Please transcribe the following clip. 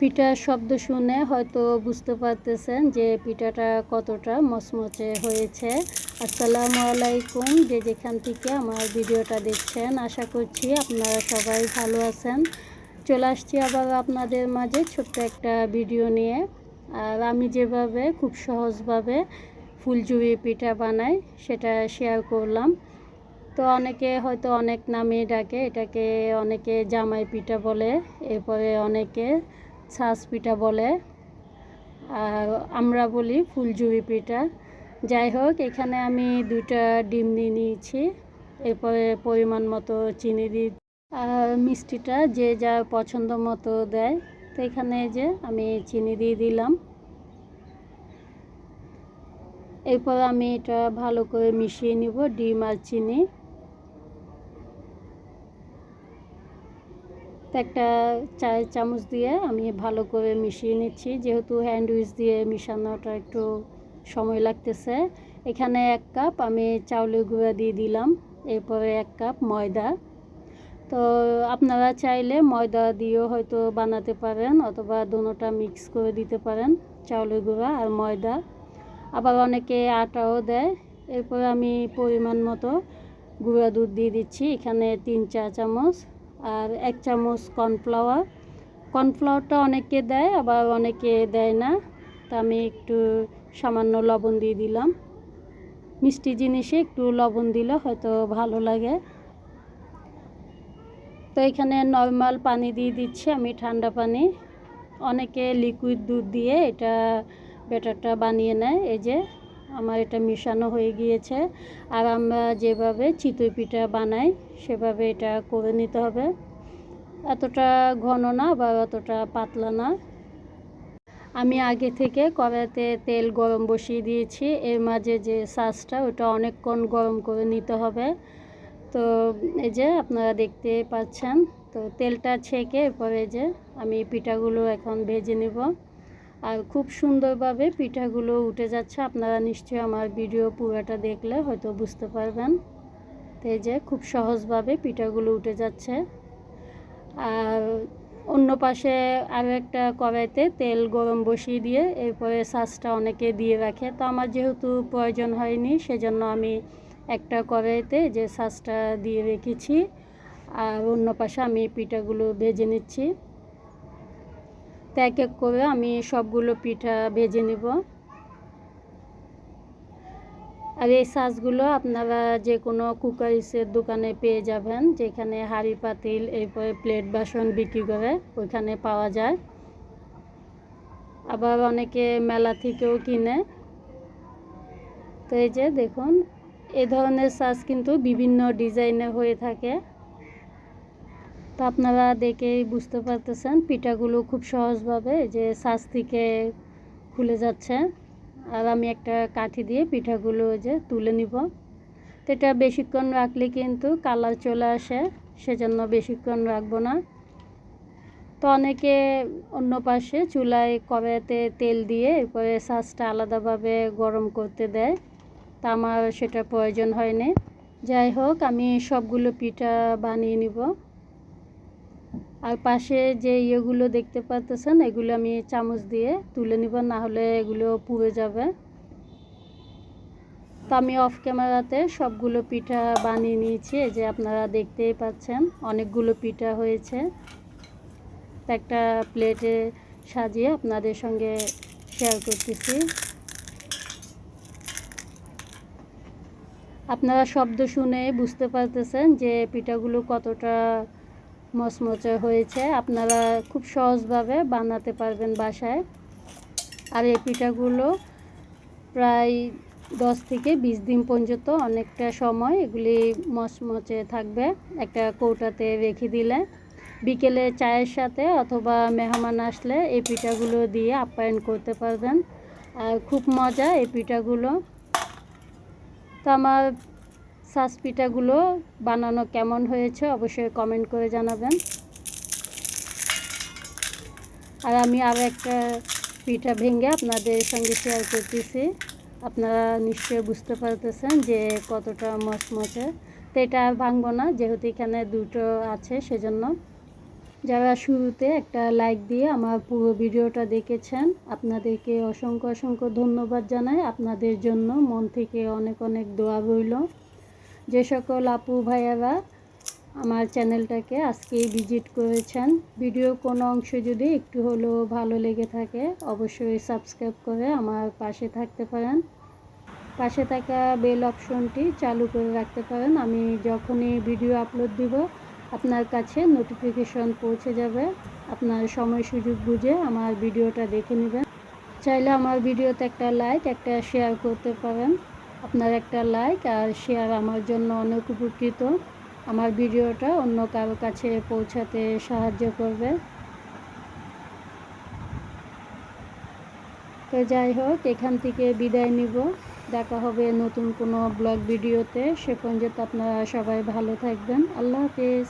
পিঠার শব্দ শুনে হয়তো বুঝতে পারতেছেন যে পিঠাটা কতটা মচমচে হয়েছে। আসসালামু আলাইকুম, যে যেখান থেকে আমার ভিডিওটা দেখছেন, আশা করছি আপনারা সবাই ভালো আছেন। চলে আসছি আবার আপনাদের মাঝে ছোট্ট একটা ভিডিও নিয়ে। আর আমি যেভাবে খুব সহজভাবে ফুলঝুরি পিঠা বানাই সেটা শেয়ার করলাম। তো অনেকে হয়তো অনেক নামে ডাকে, এটাকে অনেকে জামাই পিঠা বলে, এরপরে অনেকে ছাঁচ পিঠা বলে, আর আমরা বলি ফুলঝুরি পিঠা। যাই হোক, এখানে আমি 2টা ডিম নিয়ে নিয়েছি, এরপরে পরিমাণ মতো চিনি দিই। আর মিষ্টিটা যে যার পছন্দ মতো দেয়। তো এখানে যে আমি চিনি দিয়ে দিলাম। এরপর আমি এটা ভালো করে মিশিয়ে নিব, ডিম আর চিনি। একটা চায়ের চামচ দিয়ে আমি ভালো করে মিশিয়ে নিচ্ছি, যেহেতু হ্যান্ড উইচ দিয়ে মিশানোটা একটু সময় লাগতেছে। এখানে 1 কাপ আমি চাউলের গুঁড়া দিয়ে দিলাম, এরপরে 1 কাপ ময়দা। তো আপনারা চাইলে ময়দা দিয়েও হয়তো বানাতে পারেন, অথবা দুটোটা মিক্স করে দিতে পারেন, চাউলের গুঁড়া আর ময়দা। আবার অনেকে আটাও দেয়। এরপরে আমি পরিমাণ মতো গুঁড়া দুধ দিয়ে দিচ্ছি, এখানে 3-4 চামচ, আর 1 চামচ কর্নফ্লাওয়ার। কর্নফ্লাওয়ারটা অনেকে দেয়, আবার অনেকে দেয় না। তা আমি একটু সামান্য লবণ দিয়ে দিলাম। মিষ্টি জিনিসে একটু লবণ দিলে হয়তো ভালো লাগে। তো এখানে নর্মাল পানি দিয়ে দিচ্ছি আমি, ঠান্ডা পানি। অনেকে লিকুইড দুধ দিয়ে এটা ব্যাটারটা বানিয়ে নেয়। এই যে আমার এটা মিশানো হয়ে গিয়েছে। আর আমরা যেভাবে চিতই পিঠা বানাই সেভাবে এটা করে নিতে হবে। এতটা ঘন না বা অতটা পাতলা না। আমি আগে থেকে কড়াইতে তেল গরম বসিয়ে দিয়েছি, এর মাঝে যে সসটা ওটা অনেকক্ষণ গরম করে নিতে হবে। তো এই যে আপনারা দেখতে পাচ্ছেন, তো তেলটা ছেঁকে এরপরে যে আমি পিঠাগুলো এখন ভেজে নেব। আর খুব সুন্দরভাবে পিঠাগুলো উঠে যাচ্ছে, আপনারা নিশ্চয়ই আমার ভিডিও পুরোটা দেখলে হয়তো বুঝতে পারবেন। তো এই যে খুব সহজভাবে পিঠাগুলো উঠে যাচ্ছে। আর অন্য পাশে আরও একটা কড়াইতে তেল গরম বসিয়ে দিয়ে এরপরে সসটা অনেকে দিয়ে রাখে। তো আমার যেহেতু প্রয়োজন হয়নি, সেজন্য আমি একটা কড়াইতে যে সসটা দিয়ে রেখেছি, আর অন্য পাশে আমি পিঠাগুলো ভেজে নিচ্ছি। তো এক এক করে আমি সবগুলো পিঠা ভেজে নেব। আর এই সসগুলো আপনারা যে কোনো কুকারিসের দোকানে পেয়ে যাবেন, যেখানে হাঁড়ি পাতিল এরপরে প্লেট বাসন বিক্রি করে, ওইখানে পাওয়া যায়। আবার অনেকে মেলা থেকেও কিনে। তো এই যে দেখুন, এই ধরনের সস কিন্তু বিভিন্ন ডিজাইনে হয়ে থাকে। তো আপনারা দেখেই বুঝতে পারতেছেন পিঠাগুলো খুব সহজভাবে যে সস থেকে খুলে যাচ্ছে। আর আমি একটা কাঠি দিয়ে পিঠাগুলো যে তুলে নিব। তো এটা বেশিক্ষণ রাখলে কিন্তু কালার চলে আসে, সেজন্য বেশিক্ষণ রাখবো না। তো অনেকে অন্য পাশে চুলায় কড়াইতে তেল দিয়ে এরপরে সসটা আলাদাভাবে গরম করতে দেয়। তা আমার সেটা প্রয়োজন হয়নি। যাই হোক, আমি সবগুলো পিঠা বানিয়ে নিব। আর পাশে যে ইয়েগুলো দেখতে পাচ্ছেন, এগুলো আমি চামচ দিয়ে তুলে নিব, না হলে এগুলো পুড়ে যাবে। তো আমি অফ ক্যামেরাতে সবগুলো পিঠা বানিয়ে নিয়েছি, এই যে আপনারা দেখতেই পাচ্ছেন অনেকগুলো পিঠা হয়েছে। একটা প্লেটে সাজিয়ে আপনাদের সঙ্গে শেয়ার করতেছি। আপনারা শব্দ শুনে বুঝতে পারতেছেন যে পিঠাগুলো কতটা মচমচে হয়েছে। আপনারা খুব সহজভাবে বানাতে পারবেন বাসায়। আর এই পিঠাগুলো প্রায় 10 থেকে 20 দিন পর্যন্ত অনেকটা সময় এগুলি মচমচে থাকবে। একটা কৌটাতে রেখে দিলে বিকেলে চায়ের সাথে অথবা মেহমান আসলে এই পিঠাগুলো দিয়ে আপ্যায়ন করতে পারবেন। আর খুব মজা এই পিঠাগুলো। তো আমার সস পিঠাগুলো বানানো কেমন হয়েছে অবশ্যই কমেন্ট করে জানাবেন। আর আমি আরও একটা পিঠা ভেঙে আপনাদের সঙ্গে শেয়ার করতেছি। আপনারা নিশ্চয়ই বুঝতে পারতেছেন যে কতটা মচমচে। তো এটা আর ভাঙবো না, যেহেতু এখানে দুটো আছে সেজন্য। যারা শুরুতে একটা লাইক দিয়ে আমার পুরো ভিডিওটা দেখেছেন, আপনাদেরকে অসংখ্য অসংখ্য ধন্যবাদ জানাই। আপনাদের জন্য মন থেকে অনেক অনেক দোয়া রইল। যে সকল আপু ভাইয়ারা আমার চ্যানেলটাকে আজকেই ভিজিট করেছেন, ভিডিওর কোনো অংশ যদি একটু হলেও ভালো লেগে থাকে অবশ্যই সাবস্ক্রাইব করে আমার পাশে থাকতে পারেন। পাশে থাকা বেল অপশনটি চালু করে রাখতে পারেন। আমি যখনই ভিডিও আপলোড দিব আপনার কাছে নোটিফিকেশন পৌঁছে যাবে। আপনার সময় সুযোগ বুঝে আমার ভিডিওটা দেখে নেবেন। চাইলে আমার ভিডিওতে একটা লাইক, একটা শেয়ার করতে পারেন। আপনার একটা লাইক আর শেয়ার আমার জন্য অনেক উপকৃত, আমার ভিডিওটা অন্য কারো কাছে পৌঁছাতে সাহায্য করবে। তো যাই হোক, এখান থেকে বিদায় নিব। দেখা হবে নতুন কোনো ব্লগ ভিডিওতে। সে পর্যন্ত আপনারা সবাই ভালো থাকবেন। আল্লাহ হাফেজ।